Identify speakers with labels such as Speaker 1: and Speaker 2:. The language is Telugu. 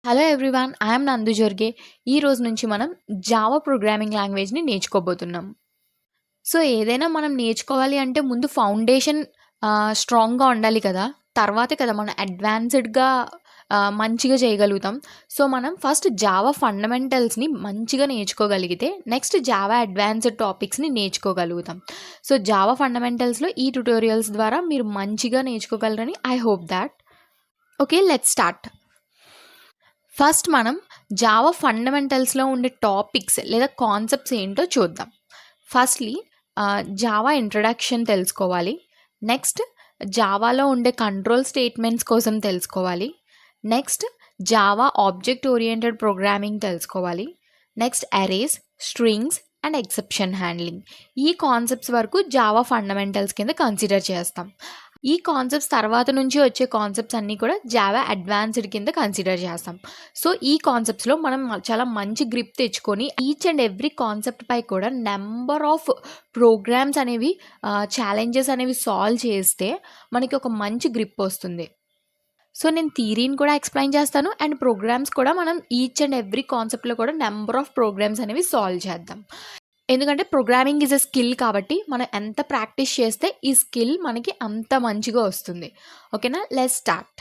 Speaker 1: హలో ఎవ్రీవన్, ఐఎమ్ నందు జోర్గే. ఈ రోజు నుంచి మనం జావా ప్రోగ్రామింగ్ లాంగ్వేజ్ని నేర్చుకోబోతున్నాం. సో ఏదైనా మనం నేర్చుకోవాలి అంటే ముందు ఫౌండేషన్ స్ట్రాంగ్గా ఉండాలి కదా. తర్వాతే కదా మనం అడ్వాన్స్డ్గా మంచిగా చేయగలుగుతాం. సో మనం ఫస్ట్ జావా ఫండమెంటల్స్ని మంచిగా నేర్చుకోగలిగితే నెక్స్ట్ జావా అడ్వాన్స్డ్ టాపిక్స్ని నేర్చుకోగలుగుతాం. సో జావా ఫండమెంటల్స్లో ఈ ట్యుటోరియల్స్ ద్వారా మీరు మంచిగా నేర్చుకోగలరని I hope that. Okay, let's start. First మనం జావా ఫండమెంటల్స్లో ఉండే టాపిక్స్ లేదా కాన్సెప్ట్స్ ఏంటో చూద్దాం. ఫస్ట్లీ జావా ఇంట్రడక్షన్ తెలుసుకోవాలి. నెక్స్ట్ జావాలో ఉండే కంట్రోల్ స్టేట్మెంట్స్ కోసం తెలుసుకోవాలి. Next Java object oriented programming తెలుసుకోవాలి. Next arrays, strings and exception handling. ఈ కాన్సెప్ట్స్ వరకు జావా ఫండమెంటల్స్ కింద కన్సిడర్ చేస్తాం. ఈ కాన్సెప్ట్స్ తర్వాత నుంచి వచ్చే కాన్సెప్ట్స్ అన్నీ కూడా జావా అడ్వాన్స్డ్ కింద కన్సిడర్ చేస్తాం. సో ఈ కాన్సెప్ట్స్లో మనం చాలా మంచి గ్రిప్ తెచ్చుకొని ఈచ్ అండ్ ఎవ్రీ కాన్సెప్ట్ పై కూడా నెంబర్ ఆఫ్ ప్రోగ్రామ్స్ అనేవి ఛాలెంజెస్ అనేవి సాల్వ్ చేస్తే మనకి ఒక మంచి గ్రిప్ వస్తుంది. సో నేను థియరీని కూడా ఎక్స్ప్లెయిన్ చేస్తాను అండ్ ప్రోగ్రామ్స్ కూడా మనం ఈచ్ అండ్ ఎవ్రీ కాన్సెప్ట్లో కూడా నెంబర్ ఆఫ్ ప్రోగ్రామ్స్ అనేవి సాల్వ్ చేద్దాం. ఎందుకంటే ప్రోగ్రామింగ్ ఈజ్ ఎ స్కిల్ కాబట్టి మనం ఎంత ప్రాక్టీస్ చేస్తే ఈ స్కిల్ మనకి అంత మంచిగా వస్తుంది. ఓకేనా, లెట్స్ స్టార్ట్.